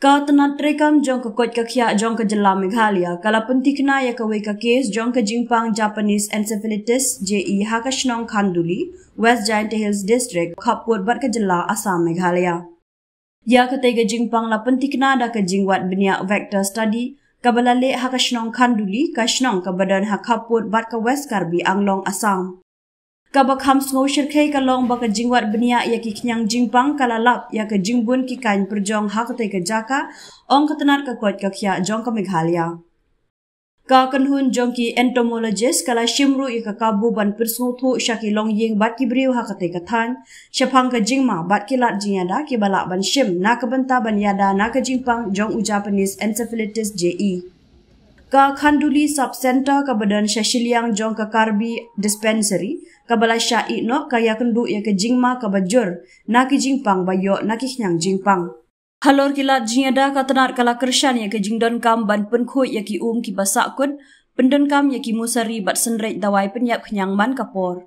Ka tenat rekam jong ke kot kakia jong ke jelam Meghalaya kala penti kena ya ke weka kes jong ke Jingpang Japanese Encephalitis JE Hakashnong Khanduli West Giant Hills District Khaput bat ke jela Assam Meghalaya. Ya ke tega Jingpang la penti kena da ke jingwat beniak vector study kabalale Hakashnong Khanduli kashnong ke badan Khaput bat ke West Karbi Anglong Assam. Kabak ham sngo shirkai kalong baka jingwat benia ya ki knyang jingpang kalalap ya ke jingbun ki kain perjong hakate ke jaka ong ketenar ke kot kakya jong ke Meghalaya. Ka kenhun jong ki entomologist kala shimru ya ke kabu ban persngo thu syaki long ying bat ki briu hakate ke than syapang ke jingma bat ki lat jinyada ki balak ban shim na ke benta ban yada na ke jingpang jong u Japanese Encephalitis JE. Ka Khanduli Sub-Center ke badan Syashiliang jong ke Karbi Dispensary ke balai syai no kaya kendu ya ke jingma ke bajur na ke jingpang bayo na ke knyang jingpang. Halor kilat jinyada ka tenar kala kershan ya ke jingdon kam ban penkhui ya ki ki basak kun pendon kam ya ki musari bat senreit dawai penyap knyang man kapor.